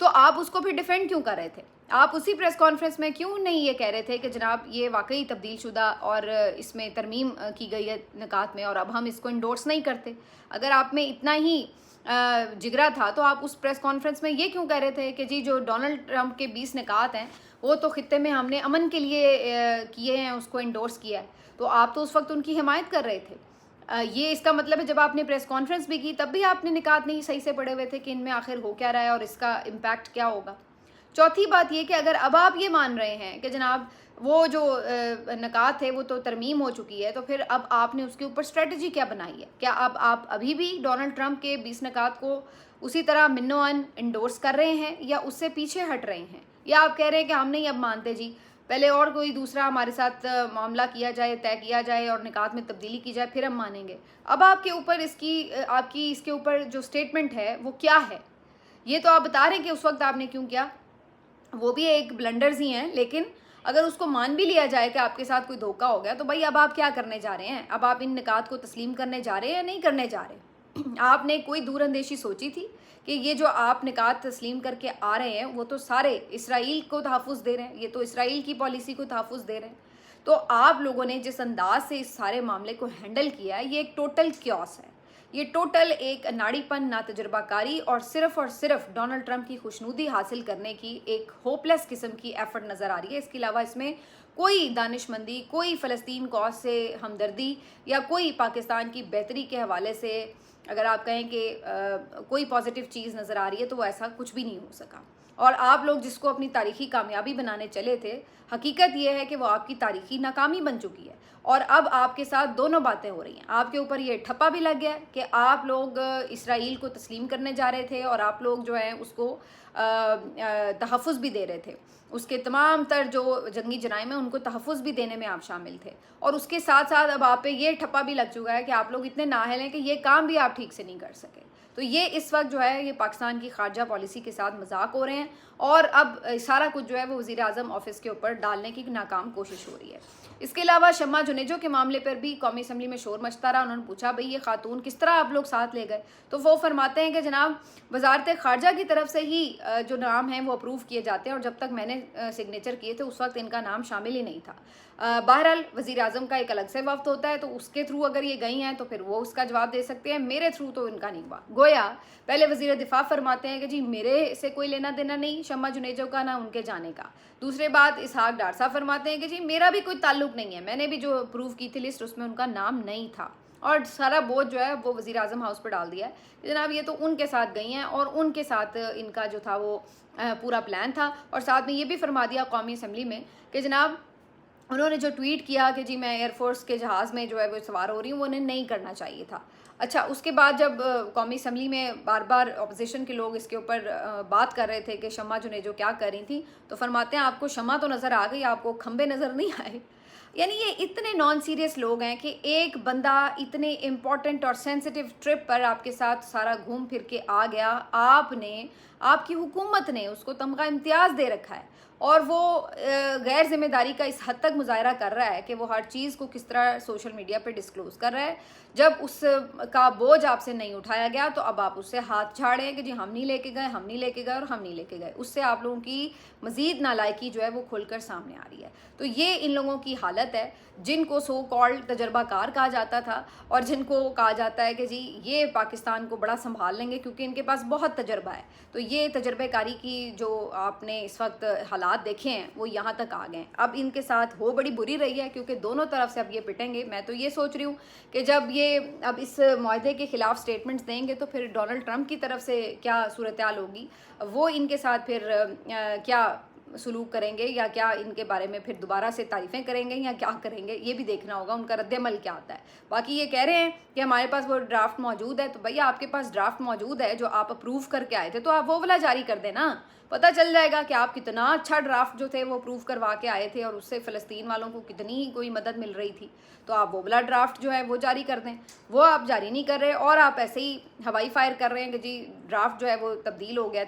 تو آپ اس کو پھر ڈیفینڈ کیوں کر رہے تھے؟ آپ اسی پریس کانفرنس میں کیوں نہیں یہ کہہ رہے تھے کہ جناب یہ واقعی تبدیل شدہ اور اس میں ترمیم کی گئی ہے نکات میں اور اب ہم اس کو انڈورس نہیں کرتے؟ اگر آپ میں اتنا ہی جگرا تھا تو آپ اس پریس کانفرنس میں یہ کیوں کہہ رہے تھے کہ جی جو ڈونلڈ ٹرمپ کے 20 نکات ہیں وہ تو خطے میں ہم نے امن کے لیے کیے ہیں، اس کو انڈورس کیا ہے؟ تو آپ تو اس وقت ان کی حمایت کر رہے تھے۔ یہ اس کا مطلب ہے جب آپ نے پریس کانفرنس بھی کی تب بھی آپ نے نکات نہیں صحیح سے پڑھے ہوئے تھے کہ ان میں آخر ہو کیا رہا ہے اور اس کا امپیکٹ کیا ہوگا۔ چوتھی بات یہ کہ اگر اب آپ یہ مان رہے ہیں کہ جناب وہ جو نکات ہے وہ تو ترمیم ہو چکی ہے، تو پھر اب آپ نے اس کے اوپر اسٹریٹجی کیا بنائی ہے؟ کیا اب آپ ابھی بھی ڈونلڈ ٹرمپ کے 20 نکات کو اسی طرح منو ان انڈورس کر رہے ہیں یا اس سے پیچھے ہٹ رہے ہیں؟ یا آپ کہہ رہے ہیں کہ ہم نہیں اب مانتے جی، پہلے اور کوئی دوسرا ہمارے ساتھ معاملہ کیا جائے، طے کیا جائے اور نکات میں تبدیلی کی جائے پھر ہم مانیں گے؟ اب آپ کے اوپر آپ کی اس کے اوپر جو اسٹیٹمنٹ ہے وہ کیا ہے؟ یہ تو آپ بتا رہے ہیں کہ اس وقت آپ نے کیوں کیا، وہ بھی ایک بلنڈرز ہی ہیں، لیکن اگر اس کو مان بھی لیا جائے کہ آپ کے ساتھ کوئی دھوکہ ہو گیا تو بھائی اب آپ کیا کرنے جا رہے ہیں؟ اب آپ ان نکات کو تسلیم کرنے جا رہے ہیں یا نہیں کرنے جا رہے؟ آپ نے کوئی دور اندیشی سوچی تھی کہ یہ جو آپ نکات تسلیم کر کے آ رہے ہیں وہ تو سارے اسرائیل کو تحفظ دے رہے ہیں، یہ تو اسرائیل کی پالیسی کو تحفظ دے رہے ہیں؟ تو آپ لوگوں نے جس انداز سے اس سارے معاملے کو ہینڈل کیا ہے یہ ایک ٹوٹل کیوس ہے، یہ ٹوٹل ایک اناڑی پن، ناتجربہ کاری اور صرف ڈونلڈ ٹرمپ کی خوشنودی حاصل کرنے کی ایک ہوپلیس قسم کی ایفرٹ نظر آ رہی ہے۔ اس کے علاوہ اس میں کوئی دانش مندی، کوئی فلسطین کاز سے ہمدردی یا کوئی پاکستان کی بہتری کے حوالے سے اگر آپ کہیں کہ کوئی پازیٹیو چیز نظر آ رہی ہے تو وہ ایسا کچھ بھی نہیں ہو سکا۔ اور آپ لوگ جس کو اپنی تاریخی کامیابی بنانے چلے تھے، حقیقت یہ ہے کہ وہ آپ کی تاریخی ناکامی بن چکی ہے، اور اب آپ کے ساتھ دونوں باتیں ہو رہی ہیں۔ آپ کے اوپر یہ ٹھپا بھی لگ گیا کہ آپ لوگ اسرائیل کو تسلیم کرنے جا رہے تھے اور آپ لوگ جو ہیں اس کو تحفظ بھی دے رہے تھے، اس کے تمام تر جو جنگی جرائم ہیں ان کو تحفظ بھی دینے میں آپ شامل تھے، اور اس کے ساتھ ساتھ اب آپ پہ یہ ٹھپا بھی لگ چکا ہے کہ آپ لوگ اتنے نااہل ہیں کہ یہ کام بھی آپ ٹھیک سے نہیں کر سکے۔ تو یہ اس وقت جو ہے یہ پاکستان کی خارجہ پالیسی کے ساتھ مذاق ہو رہے ہیں، اور اب سارا کچھ جو ہے وہ وزیر اعظم آفس کے اوپر ڈالنے کی ناکام کوشش ہو رہی ہے۔ اس کے علاوہ شمع جنیجو کے معاملے پر بھی قومی اسمبلی میں شور مچتا رہا۔ انہوں نے پوچھا بھئی یہ خاتون کس طرح آپ لوگ ساتھ لے گئے؟ تو وہ فرماتے ہیں کہ جناب وزارت خارجہ کی طرف سے ہی جو نام ہیں وہ اپروو کیے جاتے ہیں، اور جب تک میں نے سگنیچر کیے تھے اس وقت ان کا نام شامل ہی نہیں تھا۔ بہرحال وزیر اعظم کا ایک الگ سے وفد ہوتا ہے، تو اس کے تھرو اگر یہ گئی ہیں تو پھر وہ اس کا جواب دے سکتے ہیں، میرے تھرو تو ان کا نہیں ہوا۔ گویا پہلے وزیر دفاع فرماتے ہیں کہ جی میرے سے کوئی لینا دینا نہیں شمع جنیجو کا، نہ ان کے جانے کا۔ دوسرے بات اسحاق ڈار صاحب فرماتے ہیں کہ جی میرا بھی کوئی تعلق نہیں ہے، میں نے بھی جو اپروو کی تھی لسٹ اس میں ان کا نام نہیں تھا، اور سارا بوجھ جو ہے وہ وزیر اعظم ہاؤس پہ ڈال دیا ہے جناب یہ تو ان کے ساتھ گئی ہیں اور ان کے ساتھ ان کا جو تھا وہ پورا پلان تھا۔ اور ساتھ میں یہ بھی فرما دیا قومی اسمبلی میں کہ جناب انہوں نے جو ٹویٹ کیا کہ جی میں ایئر فورس کے جہاز میں جو ہے وہ سوار ہو رہی ہوں، وہ انہیں نہیں کرنا چاہیے تھا۔ اچھا، اس کے بعد جب قومی اسمبلی میں بار بار اپوزیشن کے لوگ اس کے اوپر بات کر رہے تھے کہ شمع جنیجو کیا کر رہی تھیں، تو فرماتے ہیں آپ کو شمع تو نظر آ گئی، آپ کو کھمبے نظر نہیں آئے۔ یعنی یہ اتنے نان سیریس لوگ ہیں کہ ایک بندہ اتنے امپورٹنٹ اور سینسٹیو ٹرپ پر آپ کے ساتھ سارا گھوم پھر کے آ گیا، آپ کی حکومت نے اس کو تمغہ امتیاز دے رکھا ہے، اور وہ غیر ذمہ داری کا اس حد تک مظاہرہ کر رہا ہے کہ وہ ہر چیز کو کس طرح سوشل میڈیا پہ ڈسکلوز کر رہا ہے۔ جب اس کا بوجھ آپ سے نہیں اٹھایا گیا تو اب آپ اس سے ہاتھ جھاڑے ہیں کہ جی ہم نہیں لے کے گئے، ہم نہیں لے کے گئے اور ہم نہیں لے کے گئے۔ اس سے آپ لوگوں کی مزید نالائکی جو ہے وہ کھل کر سامنے آ رہی ہے۔ تو یہ ان لوگوں کی حالت ہے جن کو سو کالڈ تجربہ کار کہا جاتا تھا، اور جن کو کہا جاتا ہے کہ جی یہ پاکستان کو بڑا سنبھال لیں گے کیونکہ ان کے پاس بہت تجربہ ہے۔ تو یہ تجربہ کاری کی جو آپ نے اس وقت حالات دیکھے ہیں وہ یہاں تک آ گئے ہیں۔ اب ان کے ساتھ ہو بڑی بری رہی ہے کیونکہ دونوں طرف سے اب یہ پٹیں گے۔ میں تو یہ سوچ رہی ہوں کہ جب یہ اب اس معاہدے کے خلاف سٹیٹمنٹس دیں گے تو پھر ڈونلڈ ٹرمپ کی طرف سے کیا صورتحال ہوگی، وہ ان کے ساتھ پھر کیا سلوک کریں گے، یا کیا ان کے بارے میں پھر دوبارہ سے تعریفیں کریں گے یا کیا کریں گے، یہ بھی دیکھنا ہوگا ان کا رد عمل کیا آتا ہے۔ باقی یہ کہہ رہے ہیں کہ ہمارے پاس وہ ڈرافٹ موجود ہے، تو بھیا آپ کے پاس ڈرافٹ موجود ہے جو آپ اپروو کر کے آئے تھے تو آپ وہ والا جاری کر دیں نا، پتہ چل جائے گا کہ آپ کتنا اچھا ڈرافٹ جو تھے وہ اپروو کروا کے آئے تھے اور اس سے فلسطین والوں کو کتنی کوئی مدد مل رہی تھی۔ تو آپ وہ والا ڈرافٹ جو ہے وہ جاری کر دیں، وہ آپ جاری نہیں کر رہے، اور آپ ایسے ہی ہوائی فائر کر رہے ہیں کہ جی ڈرافٹ جو ہے وہ تبدیل ہو گیا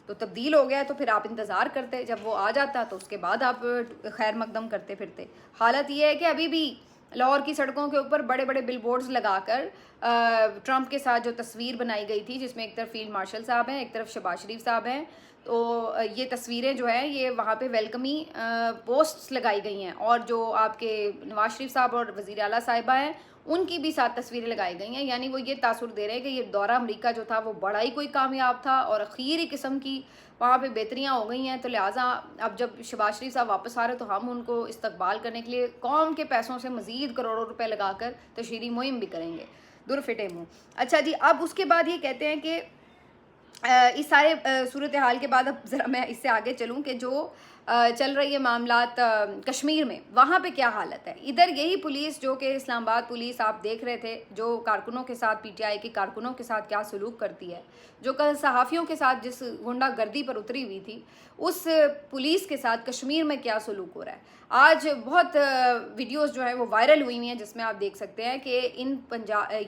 تو تبدیل ہو گیا تو پھر آپ انتظار کرتے، جب وہ آ جاتا تو اس کے بعد آپ خیر مقدم کرتے پھرتے۔ حالت یہ ہے کہ ابھی بھی لاہور کی سڑکوں کے اوپر بڑے بڑے بل بورڈز لگا کر ٹرمپ کے ساتھ جو تصویر بنائی گئی تھی، جس میں ایک طرف فیلڈ مارشل صاحب ہیں، ایک طرف شہباز شریف صاحب ہیں، تو یہ تصویریں جو ہیں یہ وہاں پہ ویلکمی پوسٹس لگائی گئی ہیں، اور جو آپ کے نواز شریف صاحب اور وزیر اعلیٰ صاحبہ ہیں ان کی بھی ساتھ تصویریں لگائی گئی ہیں. یعنی وہ یہ تاثر دے رہے ہیں کہ یہ دورہ امریکہ جو تھا وہ بڑا ہی کوئی کامیاب تھا اور اخیری قسم کی وہاں پہ بہتریاں ہو گئی ہیں. تو لہٰذا اب جب شہباز شریف صاحب واپس آ رہے تو ہم ان کو استقبال کرنے کے لیے قوم کے پیسوں سے مزید کروڑوں روپے لگا کر تشہیری مہم بھی کریں گے. دور فٹے منہ. اچھا جی، اب اس کے بعد یہ کہتے ہیں کہ اس سارے صورتحال کے بعد اب ذرا میں اس سے آگے چلوں کہ جو چل رہی ہے معاملات کشمیر میں، وہاں پہ کیا حالت ہے. ادھر یہی پولیس جو کہ اسلام آباد پولیس آپ دیکھ رہے تھے، جو کارکنوں کے ساتھ پی ٹی آئی کے کارکنوں کے ساتھ کیا سلوک کرتی ہے، جو کل صحافیوں کے ساتھ جس غنڈہ گردی پر اتری ہوئی تھی، اس پولیس کے ساتھ کشمیر میں کیا سلوک ہو رہا ہے. آج بہت ویڈیوز جو ہیں وہ وائرل ہوئی ہوئی ہیں، جس میں آپ دیکھ سکتے ہیں کہ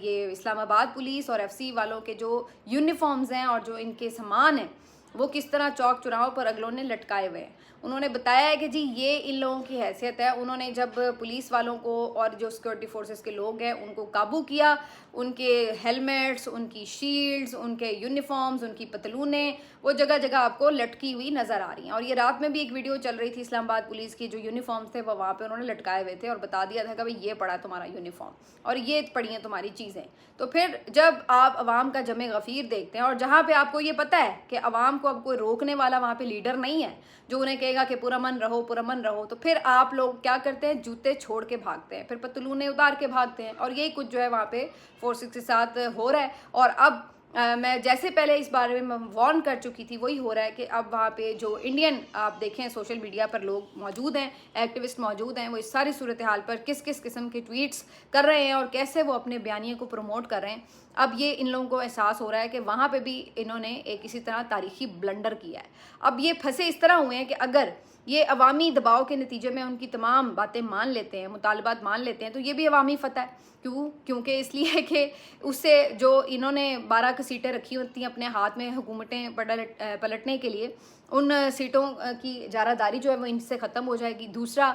یہ اسلام آباد پولیس اور ایف سی والوں کے جو یونیفارمز ہیں اور جو ان کے سامان ہیں وہ کس طرح چوک چوراہوں پر اگلوں نے لٹکائے ہوئے ہیں. انہوں نے بتایا ہے کہ جی یہ ان لوگوں کی حیثیت ہے. انہوں نے جب پولیس والوں کو اور جو سیکورٹی فورسز کے لوگ ہیں ان کو قابو کیا، ان کے ہیلمٹس، ان کی شیلڈز، ان کے یونیفارمز، ان کی پتلونیں وہ جگہ جگہ آپ کو لٹکی ہوئی نظر آ رہی ہیں. اور یہ رات میں بھی ایک ویڈیو چل رہی تھی اسلام آباد پولیس کی، جو یونیفارمز تھے وہ وہاں پہ انہوں نے لٹکائے ہوئے تھے اور بتا دیا تھا کہ بھائی یہ پڑا تمہارا یونیفارم اور یہ پڑی ہیں تمہاری چیزیں. تو پھر جب آپ عوام کا جمع غفیر دیکھتے ہیں، اور جہاں پہ آپ کو یہ پتہ ہے کہ عوام کو اب کوئی روکنے والا وہاں پہ لیڈر نہیں ہے جو انہیں کہے گا کہ پرامن رہو پرامن رہو، تو پھر آپ لوگ کیا کرتے ہیں؟ جوتے چھوڑ کے بھاگتے ہیں، پھر پتلونے اتار کے بھاگتے ہیں. اور یہی کچھ جو ہے وہاں پہ فورسز کے ساتھ ہو رہا ہے. اور اب میں جیسے پہلے اس بارے میں وارن کر چکی تھی وہی ہو رہا ہے کہ اب وہاں پہ جو انڈین آپ دیکھیں سوشل میڈیا پر لوگ موجود ہیں، ایکٹیوسٹ موجود ہیں، وہ اس ساری صورتحال پر کس کس قسم کے ٹویٹس کر رہے ہیں اور کیسے وہ اپنے بیانیے کو پروموٹ کر رہے ہیں. اب یہ ان لوگوں کو احساس ہو رہا ہے کہ وہاں پہ بھی انہوں نے ایک اسی طرح تاریخی بلنڈر کیا ہے. اب یہ پھنسے اس طرح ہوئے ہیں کہ اگر یہ عوامی دباؤ کے نتیجے میں ان کی تمام باتیں مان لیتے ہیں، مطالبات مان لیتے ہیں، تو یہ بھی عوامی فتح ہے. کیونکہ اس لیے کہ اس سے جو انہوں نے 12 سیٹیں رکھی ہوتی ہیں اپنے ہاتھ میں حکومتیں پلٹنے کے لیے، ان سیٹوں کی اجارہ داری جو ہے وہ ان سے ختم ہو جائے گی. دوسرا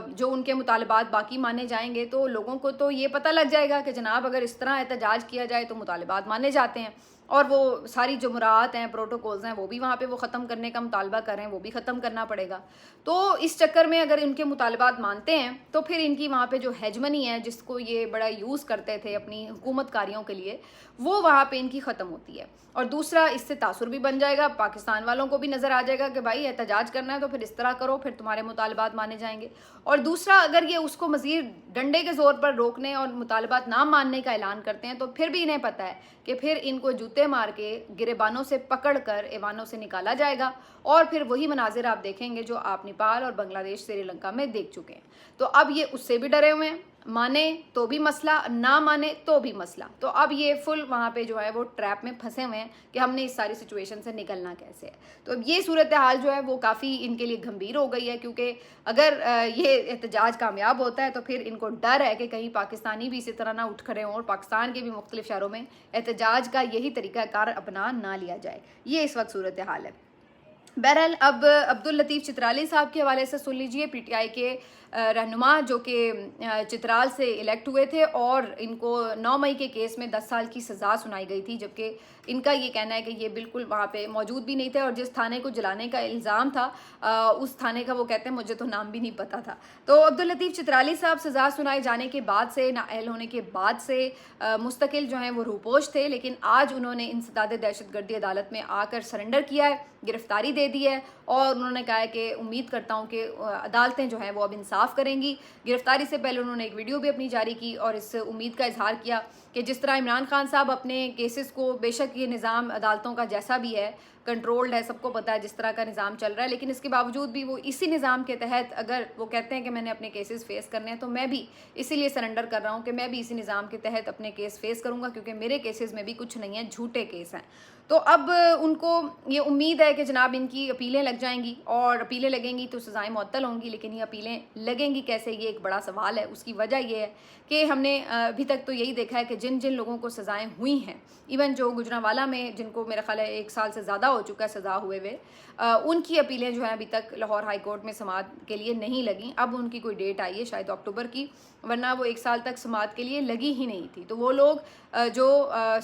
جو ان کے مطالبات باقی مانے جائیں گے تو لوگوں کو تو یہ پتہ لگ جائے گا کہ جناب اگر اس طرح احتجاج کیا جائے تو مطالبات مانے جاتے ہیں، اور وہ ساری جو مراعات ہیں، پروٹوکولز ہیں، وہ بھی وہاں پہ وہ ختم کرنے کا مطالبہ کر رہے ہیں، وہ بھی ختم کرنا پڑے گا. تو اس چکر میں اگر ان کے مطالبات مانتے ہیں تو پھر ان کی وہاں پہ جو ہیجمنی ہے، جس کو یہ بڑا یوز کرتے تھے اپنی حکومت کاریوں کے لیے، وہ وہاں پہ ان کی ختم ہوتی ہے. اور دوسرا اس سے تاثر بھی بن جائے گا، پاکستان والوں کو بھی نظر آ جائے گا کہ بھائی احتجاج کرنا ہے تو پھر اس طرح کرو، پھر تمہارے مطالبات مانے جائیں گے. اور دوسرا اگر یہ اس کو مزید ڈنڈے کے زور پر روکنے اور مطالبات نہ ماننے کا اعلان کرتے ہیں تو پھر بھی انہیں پتہ ہے کہ پھر ان کو جوتے مار کے گریبانوں سے پکڑ کر ایوانوں سے نکالا جائے گا، اور پھر وہی مناظر آپ دیکھیں گے جو آپ نیپال اور بنگلہ دیش، سری لنکا میں دیکھ چکے ہیں. تو اب یہ اس سے بھی ڈرے ہوئے ہیں، مانے تو بھی مسئلہ، نہ مانے تو بھی مسئلہ. تو اب یہ فل وہاں پہ جو ہے وہ ٹریپ میں پھنسے ہوئے ہیں کہ ہم نے اس ساری سچویشن سے نکلنا کیسے ہے. تو اب یہ صورتحال جو ہے وہ کافی ان کے لیے گھمبیر ہو گئی ہے، کیونکہ اگر یہ احتجاج کامیاب ہوتا ہے تو پھر ان کو ڈر ہے کہ کہیں پاکستانی بھی اسی طرح نہ اٹھ کھڑے ہوں اور پاکستان کے بھی مختلف شہروں میں احتجاج کا یہی طریقہ کار اپنا نہ لیا جائے. یہ اس وقت صورتحال ہے. بہرحال اب عبداللطیف چترالی صاحب کے حوالے سے سن لیجئے، پی ٹی آئی کے رہنما جو کہ چترال سے الیکٹ ہوئے تھے، اور ان کو 9 مئی کے کیس میں 10 سال کی سزا سنائی گئی تھی، جبکہ ان کا یہ کہنا ہے کہ یہ بالکل وہاں پہ موجود بھی نہیں تھے، اور جس تھانے کو جلانے کا الزام تھا اس تھانے کا وہ کہتے ہیں مجھے تو نام بھی نہیں پتا تھا. تو عبداللطیف چترالی صاحب سزا سنائے جانے کے بعد سے، نااہل ہونے کے بعد سے مستقل جو ہیں وہ روپوش تھے، لیکن آج انہوں نے انسداد دہشت گردی عدالت میں آ کر سرنڈر کیا ہے، گرفتاری دے دی ہے، اور انہوں نے کہا ہے کہ امید کرتا ہوں کہ عدالتیں جو ہیں وہ اب انصاف کریں گی. گرفتاری سے پہلے انہوں نے ایک ویڈیو بھی اپنی جاری کی اور اس امید کا اظہار کیا کہ جس طرح عمران خان صاحب اپنے کیسز کو، بے شک یہ نظام عدالتوں کا جیسا بھی ہے کنٹرولڈ ہے، سب کو پتہ ہے جس طرح کا نظام چل رہا ہے، لیکن اس کے باوجود بھی وہ اسی نظام کے تحت اگر وہ کہتے ہیں کہ میں نے اپنے کیسز فیس کرنے ہیں تو میں بھی اسی لیے سرنڈر کر رہا ہوں کہ میں بھی اسی نظام کے تحت اپنے کیس فیس کروں گا، کیونکہ میرے کیسز میں بھی کچھ نہیں ہے، جھوٹے کیس ہیں. تو اب ان کو یہ امید ہے کہ جناب ان کی اپیلیں لگ جائیں گی، اور اپیلیں لگیں گی تو سزائیں معطل ہوں گی، لیکن یہ اپیلیں لگیں گی کیسے، یہ ایک بڑا سوال ہے. اس کی وجہ یہ ہے کہ ہم نے ابھی تک تو یہی دیکھا ہے کہ جن جن لوگوں کو سزائیں ہوئی ہیں، ایون جو گجرانوالہ میں جن کو میرا خیال ہے 1 سال سے زیادہ ہو چکا ہے سزا ہوئے ہوئے، ان کی اپیلیں جو ہیں ابھی تک لاہور ہائی کورٹ میں سماعت کے لیے نہیں لگیں. اب ان کی کوئی ڈیٹ آئی ہے شاید اکتوبر کی، ورنہ وہ 1 سال تک سماعت کے لیے لگی ہی نہیں تھی. تو وہ لوگ جو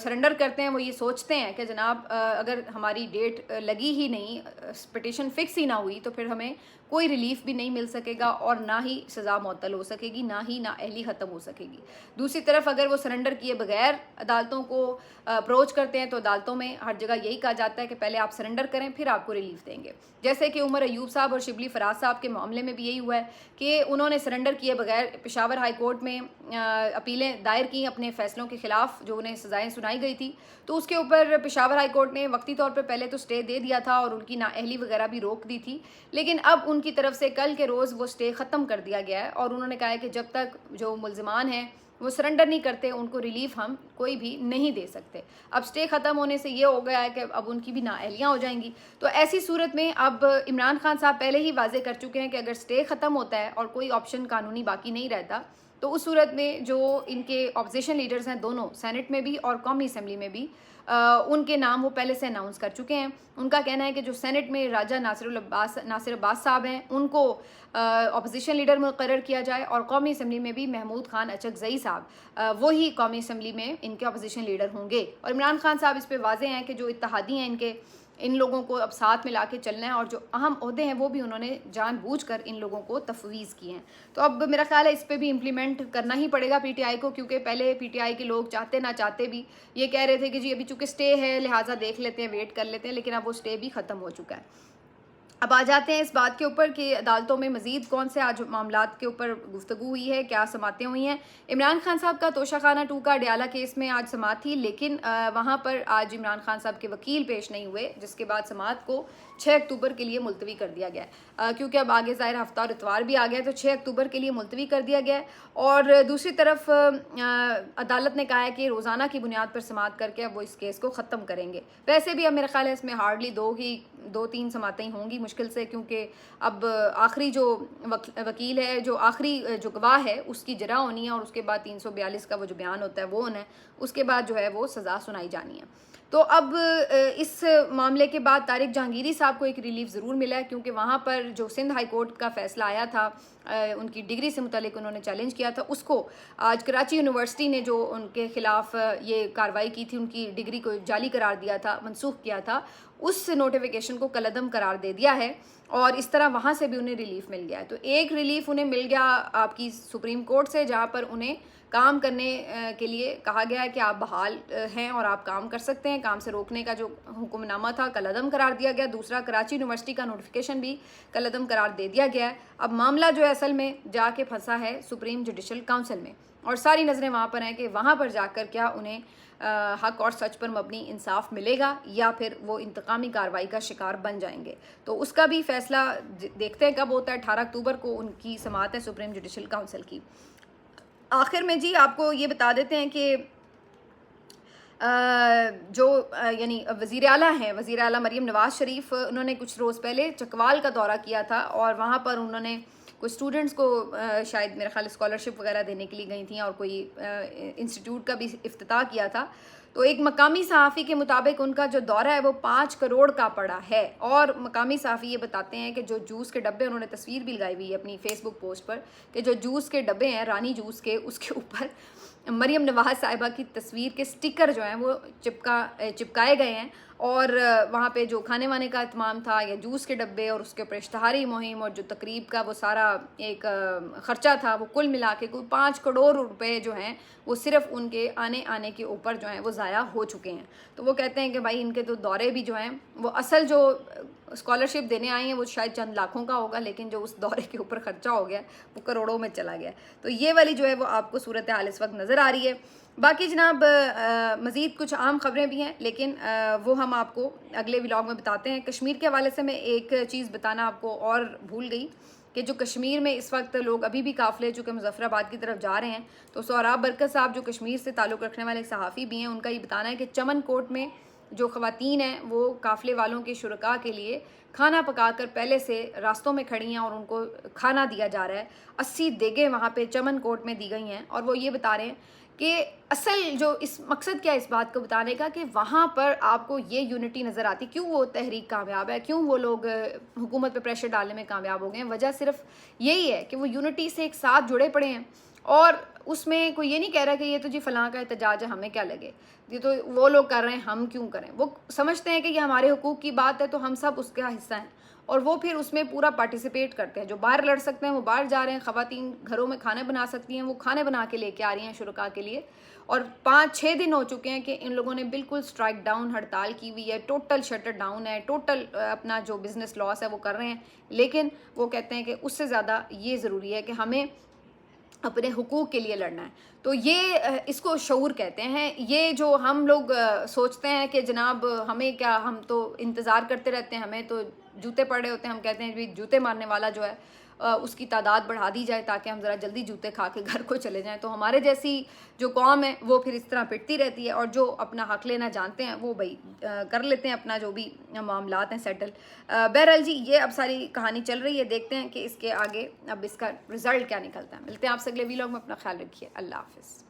سرنڈر کرتے ہیں وہ یہ سوچتے ہیں کہ جناب اگر ہماری ڈیٹ لگی ہی نہیں, پٹیشن فکس ہی نہ ہوئی, تو پھر ہمیں کوئی ریلیف بھی نہیں مل سکے گا اور نہ ہی سزا معطل ہو سکے گی, نہ ہی نااہلی ختم ہو سکے گی. دوسری طرف اگر وہ سرنڈر کیے بغیر عدالتوں کو اپروچ کرتے ہیں تو عدالتوں میں ہر جگہ یہی کہا جاتا ہے کہ پہلے آپ سرنڈر کریں پھر آپ کو ریلیف دیں گے. جیسے کہ عمر ایوب صاحب اور شبلی فراز صاحب کے معاملے میں بھی یہی ہوا ہے کہ انہوں نے سرنڈر کیے بغیر پشاور ہائی کورٹ میں اپیلیں دائر کی اپنے فیصلوں کے خلاف جو انہیں سزائیں سنائی گئی تھی. تو اس کے اوپر پشاور ہائی کورٹ نے وقتی طور پر پہلے تو سٹے دے دیا تھا اور ان کی نااہلی وغیرہ بھی روک دی تھی, لیکن اب ان کی طرف سے کل کے روز وہ سٹے ختم کر دیا گیا ہے اور انہوں نے کہا ہے کہ جب تک جو ملزمان ہیں وہ سرنڈر نہیں کرتے ان کو ریلیف ہم کوئی بھی نہیں دے سکتے. اب سٹے ختم ہونے سے یہ ہو گیا ہے کہ اب ان کی بھی نااہلیاں ہو جائیں گی. تو ایسی صورت میں اب عمران خان صاحب پہلے ہی واضح کر چکے ہیں کہ اگر سٹے ختم ہوتا ہے اور کوئی آپشن قانونی باقی نہیں رہتا تو اس صورت میں جو ان کے اپوزیشن لیڈرز ہیں دونوں, سینٹ میں بھی اور قومی اسمبلی میں بھی, ان کے نام وہ پہلے سے اناؤنس کر چکے ہیں. ان کا کہنا ہے کہ جو سینٹ میں راجہ ناصر عباس صاحب ہیں ان کو اپوزیشن لیڈر مقرر کیا جائے, اور قومی اسمبلی میں بھی محمود خان اچکزئی صاحب وہی قومی اسمبلی میں ان کے اپوزیشن لیڈر ہوں گے. اور عمران خان صاحب اس پہ واضح ہیں کہ جو اتحادی ہیں ان لوگوں کو اب ساتھ ملا کے چلنا ہے, اور جو اہم عہدے ہیں وہ بھی انہوں نے جان بوجھ کر ان لوگوں کو تفویض کیے ہیں. تو اب میرا خیال ہے اس پہ بھی امپلیمنٹ کرنا ہی پڑے گا پی ٹی آئی کو, کیونکہ پہلے پی ٹی آئی کے لوگ چاہتے نہ چاہتے بھی یہ کہہ رہے تھے کہ جی ابھی چونکہ سٹے ہے لہٰذا دیکھ لیتے ہیں, ویٹ کر لیتے ہیں, لیکن اب وہ سٹے بھی ختم ہو چکا ہے. اب آ جاتے ہیں اس بات کے اوپر کہ عدالتوں میں مزید کون سے آج معاملات کے اوپر گفتگو ہوئی ہے, کیا سماعتیں ہوئی ہیں. عمران خان صاحب کا توشہ خانہ 2 کا اڈیالہ کیس میں آج سماعت تھی, لیکن وہاں پر آج عمران خان صاحب کے وکیل پیش نہیں ہوئے, جس کے بعد سماعت کو 6 اکتوبر کے لیے ملتوی کر دیا گیا ہے, کیونکہ اب آگے ظاہر ہفتہ اور اتوار بھی آ گیا تو 6 اکتوبر کے لیے ملتوی کر دیا گیا ہے. اور دوسری طرف عدالت نے کہا ہے کہ روزانہ کی بنیاد پر سماعت کر کے اب وہ اس کیس کو ختم کریں گے. ویسے بھی اب میرا خیال ہے اس میں ہارڈلی 2-3 سماعتیں ہوں گی مشکل سے, کیونکہ اب آخری جو وکیل ہے, جو آخری جو گواہ ہے اس کی جرح ہونی ہے, اور اس کے بعد 342 کا وہ جو بیان ہوتا ہے وہ ہونا ہے, اس کے بعد جو ہے وہ سزا سنائی جانی ہے. تو اب اس معاملے کے بعد طارق جہانگیری صاحب کو ایک ریلیف ضرور ملا ہے, کیونکہ وہاں پر جو سندھ ہائی کورٹ کا فیصلہ آیا تھا ان کی ڈگری سے متعلق انہوں نے چیلنج کیا تھا, اس کو آج کراچی یونیورسٹی نے جو ان کے خلاف یہ کارروائی کی تھی, ان کی ڈگری کو جعلی قرار دیا تھا, منسوخ کیا تھا, اس نوٹیفیکیشن کو کالعدم قرار دے دیا ہے, اور اس طرح وہاں سے بھی انہیں ریلیف مل گیا ہے. تو ایک ریلیف انہیں مل گیا آپ کی سپریم کورٹ سے, جہاں پر انہیں کام کرنے کے لیے کہا گیا ہے کہ آپ بحال ہیں اور آپ کام کر سکتے ہیں. کام سے روکنے کا جو حکم نامہ تھا کالعدم قرار دیا گیا. دوسرا کراچی یونیورسٹی کا نوٹیفیکیشن بھی کالعدم قرار دے دیا گیا ہے. اب معاملہ جو ہے اصل میں جا کے پھنسا ہے سپریم جوڈیشل کاؤنسل میں, اور ساری نظریں وہاں پر ہیں کہ وہاں پر جا کر کیا انہیں حق اور سچ پر مبنی انصاف ملے گا یا پھر وہ انتقامی کارروائی کا شکار بن جائیں گے. تو اس کا بھی فیصلہ دیکھتے ہیں کب ہوتا ہے. 18 اکتوبر کو ان کی سماعت ہے سپریم جوڈیشل کاؤنسل کی. آخر میں جی آپ کو یہ بتا دیتے ہیں کہ جو یعنی وزیر اعلیٰ ہیں, وزیر اعلیٰ مریم نواز شریف, انہوں نے کچھ روز پہلے چکوال کا دورہ کیا تھا, اور وہاں پر انہوں نے کچھ اسٹوڈنٹس کو شاید میرا خیال اسکالرشپ وغیرہ دینے کے لیے گئی تھیں, اور کوئی انسٹیٹیوٹ کا بھی افتتاح کیا تھا. تو ایک مقامی صحافی کے مطابق ان کا جو دورہ ہے وہ 5 کروڑ کا پڑا ہے, اور مقامی صحافی یہ بتاتے ہیں کہ جو جوس کے ڈبے, انہوں نے تصویر بھی لگائی ہوئی ہے اپنی فیس بک پوسٹ پر, کہ جو جوس کے ڈبے ہیں رانی جوس کے, اس کے اوپر مریم نواز صاحبہ کی تصویر کے سٹیکر جو ہیں وہ چپکائے گئے ہیں, اور وہاں پہ جو کھانے وانے کا اہتمام تھا یا جوس کے ڈبے اور اس کے اوپر اشتہاری مہم اور جو تقریب کا وہ سارا ایک خرچہ تھا, وہ کل ملا کے کوئی 5 کروڑ روپے جو ہیں وہ صرف ان کے آنے کے اوپر جو ہیں وہ ضائع ہو چکے ہیں. تو وہ کہتے ہیں کہ بھائی ان کے تو دورے بھی جو ہیں وہ اصل جو اسکالرشپ دینے آئے ہیں وہ شاید چند لاکھوں کا ہوگا, لیکن جو اس دورے کے اوپر خرچہ ہو گیا وہ کروڑوں میں چلا گیا. تو یہ والی جو ہے وہ آپ کو صورتحال اس وقت نظر آ رہی ہے. باقی جناب مزید کچھ عام خبریں بھی ہیں, لیکن وہ ہم آپ کو اگلے ولاگ میں بتاتے ہیں. کشمیر کے حوالے سے میں ایک چیز بتانا آپ کو اور بھول گئی کہ جو کشمیر میں اس وقت لوگ ابھی بھی قافلے چونکہ مظفر آباد کی طرف جا رہے ہیں, تو سہراب برکت صاحب جو کشمیر سے تعلق رکھنے والے صحافی بھی ہیں, ان کا یہ بتانا ہے کہ چمن کوٹ میں جو خواتین ہیں وہ قافلے والوں کے شرکاء کے لیے کھانا پکا کر پہلے سے راستوں میں کھڑی ہیں اور ان کو کھانا دیا جا رہا ہے. 80 دیگیں وہاں پہ چمن کوٹ میں دی گئی ہیں, اور وہ یہ بتا رہے ہیں کہ اصل جو اس مقصد کیا اس بات کو بتانے کا کہ وہاں پر آپ کو یہ یونٹی نظر آتی, کیوں وہ تحریک کامیاب ہے, کیوں وہ لوگ حکومت پہ پریشر ڈالنے میں کامیاب ہو گئے ہیں. وجہ صرف یہی ہے کہ وہ یونٹی سے ایک ساتھ جڑے پڑے ہیں, اور اس میں کوئی یہ نہیں کہہ رہا کہ یہ تو جی فلاں کا احتجاج ہے ہمیں کیا لگے، یہ تو وہ لوگ کر رہے ہیں ہم کیوں کریں. وہ سمجھتے ہیں کہ یہ ہمارے حقوق کی بات ہے تو ہم سب اس کا حصہ ہیں، اور وہ پھر اس میں پورا پارٹیسپیٹ کرتے ہیں. جو باہر لڑ سکتے ہیں وہ باہر جا رہے ہیں، خواتین گھروں میں کھانے بنا سکتی ہیں وہ کھانے بنا کے لے کے آ رہی ہیں شرکاء کے لیے. اور 5-6 دن ہو چکے ہیں کہ ان لوگوں نے بالکل اسٹرائک ڈاؤن ہڑتال کی ہوئی ہے، ٹوٹل شٹر ڈاؤن ہے، ٹوٹل اپنا جو بزنس لاس ہے وہ کر رہے ہیں. لیکن وہ کہتے ہیں کہ اس سے زیادہ یہ ضروری ہے کہ ہمیں اپنے حقوق کے لیے لڑنا ہے. تو یہ اس کو شعور کہتے ہیں. یہ جو ہم لوگ سوچتے ہیں کہ جناب ہمیں کیا، ہم تو انتظار کرتے رہتے ہیں، ہمیں تو جوتے پڑے ہوتے ہیں، ہم کہتے ہیں بھی جوتے مارنے والا جو ہے اس کی تعداد بڑھا دی جائے تاکہ ہم ذرا جلدی جوتے کھا کے گھر کو چلے جائیں. تو ہمارے جیسی جو قوم ہے وہ پھر اس طرح پٹتی رہتی ہے، اور جو اپنا حق لینا جانتے ہیں وہ بھائی کر لیتے ہیں اپنا جو بھی معاملات ہیں سیٹل. بہرحال جی یہ اب ساری کہانی چل رہی ہے، دیکھتے ہیں کہ اس کے آگے اب اس کا رزلٹ کیا نکلتا ہے. ملتے ہیں آپ سے اگلے ویلاگ میں، اپنا خیال رکھیے، اللہ حافظ.